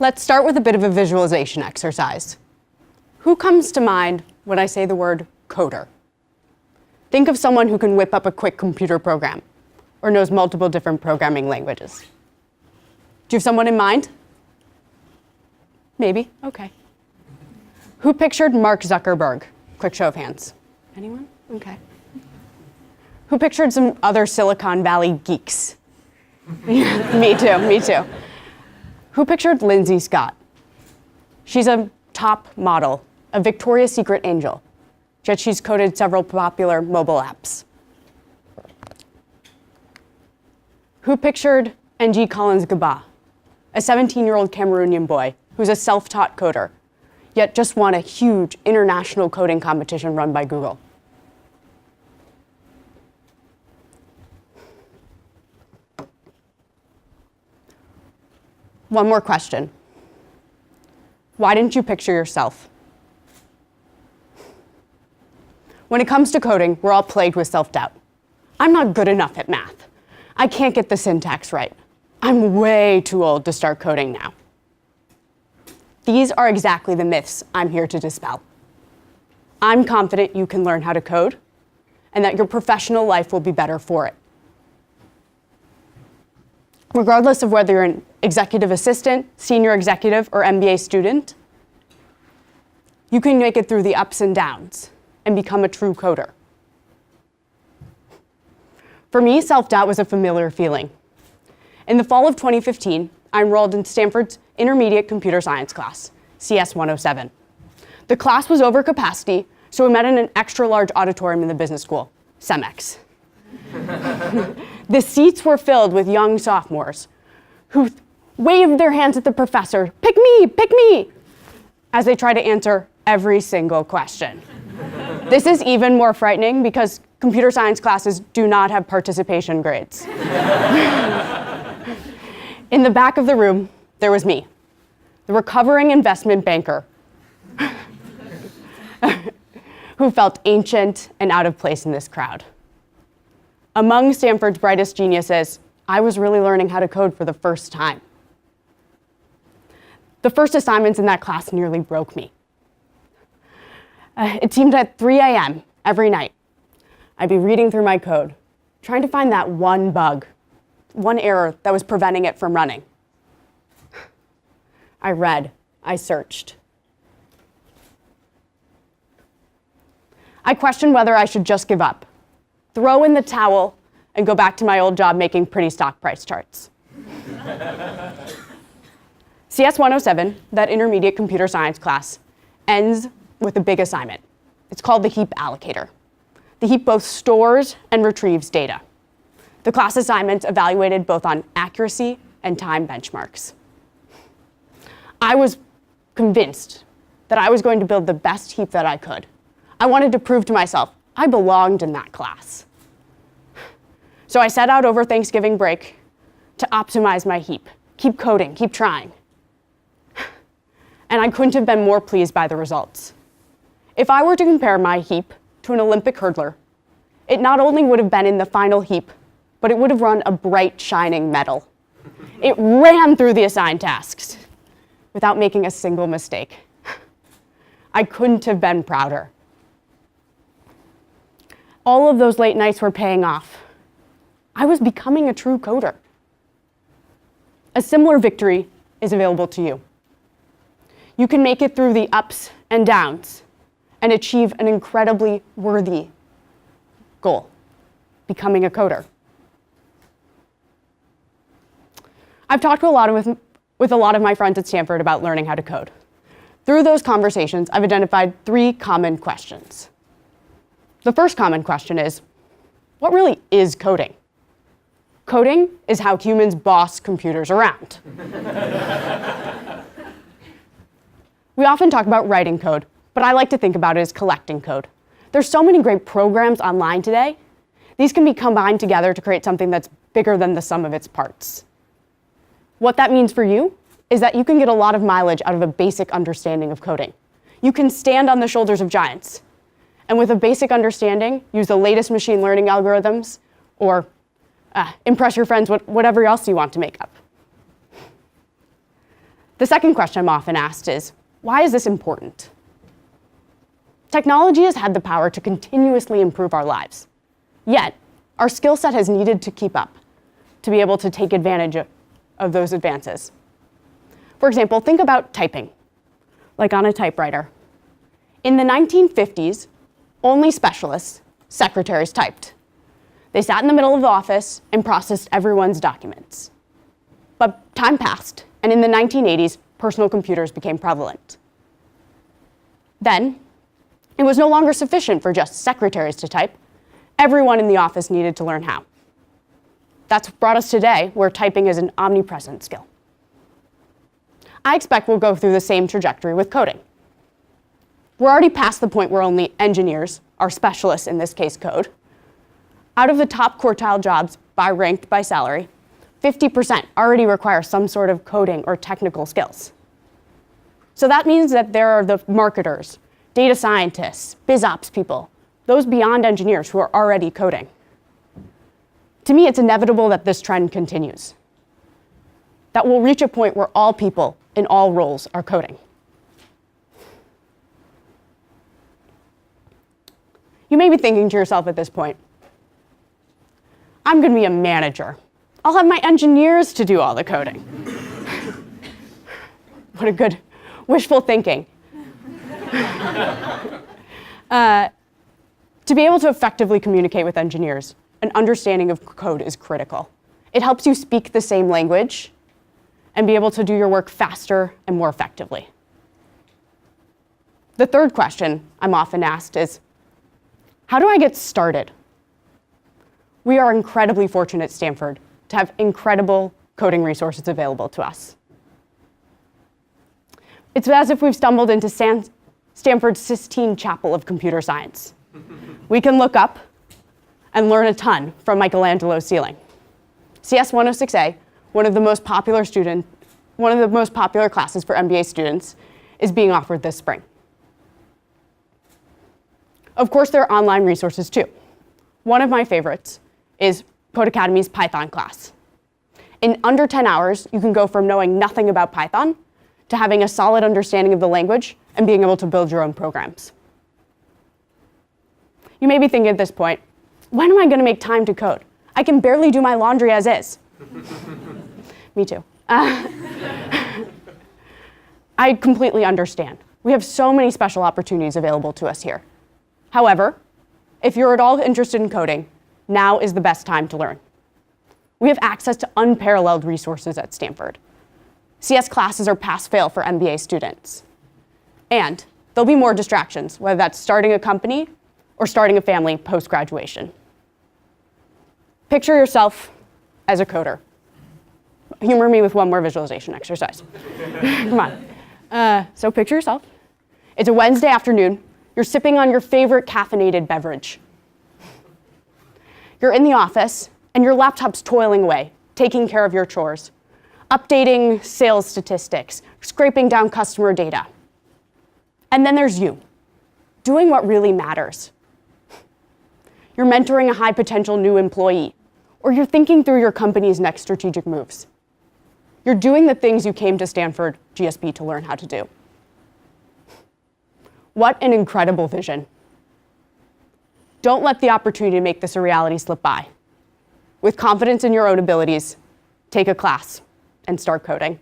Let's start with a bit of a visualization exercise. Who comes to mind when I say the word coder? Think of someone who can whip up a quick computer program or knows multiple different programming languages. Do you have someone in mind? Maybe, okay. Who pictured Mark Zuckerberg? Quick show of hands. Anyone? Okay. Who pictured some other Silicon Valley geeks? Me too. Who pictured Lindsay Scott? She's a top model, a Victoria's Secret angel, yet she's coded several popular mobile apps. Who pictured NG Collins Gaba, a 17-year-old Cameroonian boy who's a self-taught coder, yet just won a huge international coding competition run by Google? One more question. Why didn't you picture yourself? When it comes to coding, we're all plagued with self-doubt. I'm not good enough at math. I can't get the syntax right. I'm way too old to start coding now. These are exactly the myths I'm here to dispel. I'm confident you can learn how to code and that your professional life will be better for it. Regardless of whether you're an executive assistant, senior executive, or MBA student, you can make it through the ups and downs and become a true coder. For me, self-doubt was a familiar feeling. In the fall of 2015, I enrolled in Stanford's intermediate computer science class, CS 107. The class was over capacity, so we met in an extra-large auditorium in the business school, CEMEX. The seats were filled with young sophomores who waved their hands at the professor, pick me, as they tried to answer every single question. This is even more frightening because computer science classes do not have participation grades. In the back of the room, there was me, the recovering investment banker, who felt ancient and out of place in this crowd. Among Stanford's brightest geniuses, I was really learning how to code for the first time. The first assignments in that class nearly broke me. It seemed at 3 a.m. every night, I'd be reading through my code, trying to find that one bug, one error that was preventing it from running. I read, I searched. I questioned whether I should just give up, throw in the towel, and go back to my old job making pretty stock price charts. CS 107, that intermediate computer science class, ends with a big assignment. It's called the heap allocator. The heap both stores and retrieves data. The class assignments evaluated both on accuracy and time benchmarks. I was convinced that I was going to build the best heap that I could. I wanted to prove to myself I belonged in that class. So I set out over Thanksgiving break to optimize my heap, keep coding, keep trying. And I couldn't have been more pleased by the results. If I were to compare my heap to an Olympic hurdler, it not only would have been in the final heap, but it would have run a bright, shining medal. It ran through the assigned tasks without making a single mistake. I couldn't have been prouder. All of those late nights were paying off. I was becoming a true coder. A similar victory is available to you. You can make it through the ups and downs and achieve an incredibly worthy goal, becoming a coder. I've talked with a lot of my friends at Stanford about learning how to code. Through those conversations, I've identified 3 common questions. The first common question is, what really is coding? Coding is how humans boss computers around. We often talk about writing code, but I like to think about it as collecting code. There's so many great programs online today. These can be combined together to create something that's bigger than the sum of its parts. What that means for you is that you can get a lot of mileage out of a basic understanding of coding. You can stand on the shoulders of giants, and with a basic understanding, use the latest machine learning algorithms or impress your friends, whatever else you want to make up. The second question I'm often asked is, why is this important? Technology has had the power to continuously improve our lives. Yet, our skill set has needed to keep up to be able to take advantage of those advances. For example, think about typing, like on a typewriter. In the 1950s, only specialists, secretaries, typed. They sat in the middle of the office and processed everyone's documents. But time passed, and in the 1980s, personal computers became prevalent. Then, it was no longer sufficient for just secretaries to type. Everyone in the office needed to learn how. That's brought us today, where typing is an omnipresent skill. I expect we'll go through the same trajectory with coding. We're already past the point where only engineers are specialists, in this case code. Out of the top quartile jobs ranked by salary, 50% already require some sort of coding or technical skills. So that means that there are the marketers, data scientists, biz ops people, those beyond engineers who are already coding. To me, it's inevitable that this trend continues, that we'll reach a point where all people in all roles are coding. You may be thinking to yourself at this point, I'm going to be a manager. I'll have my engineers to do all the coding. What a good wishful thinking. To be able to effectively communicate with engineers, an understanding of code is critical. It helps you speak the same language and be able to do your work faster and more effectively. The third question I'm often asked is, how do I get started? We are incredibly fortunate at Stanford to have incredible coding resources available to us. It's as if we've stumbled into Stanford's Sistine Chapel of computer science. We can look up and learn a ton from Michelangelo's ceiling. CS 106A, one of the most popular classes for MBA students, is being offered this spring. Of course, there are online resources too. One of my favorites is Codecademy's Python class. In under 10 hours, you can go from knowing nothing about Python to having a solid understanding of the language and being able to build your own programs. You may be thinking at this point, when am I going to make time to code? I can barely do my laundry as is. Me too. I completely understand. We have so many special opportunities available to us here. However, if you're at all interested in coding, now is the best time to learn. We have access to unparalleled resources at Stanford. CS classes are pass-fail for MBA students. And there'll be more distractions, whether that's starting a company or starting a family post-graduation. Picture yourself as a coder. Humor me with one more visualization exercise. Come on. So picture yourself. It's a Wednesday afternoon. You're sipping on your favorite caffeinated beverage. You're in the office, and your laptop's toiling away, taking care of your chores, updating sales statistics, scraping down customer data. And then there's you, doing what really matters. You're mentoring a high-potential new employee, or you're thinking through your company's next strategic moves. You're doing the things you came to Stanford GSB to learn how to do. What an incredible vision. Don't let the opportunity to make this a reality slip by. With confidence in your own abilities, take a class and start coding.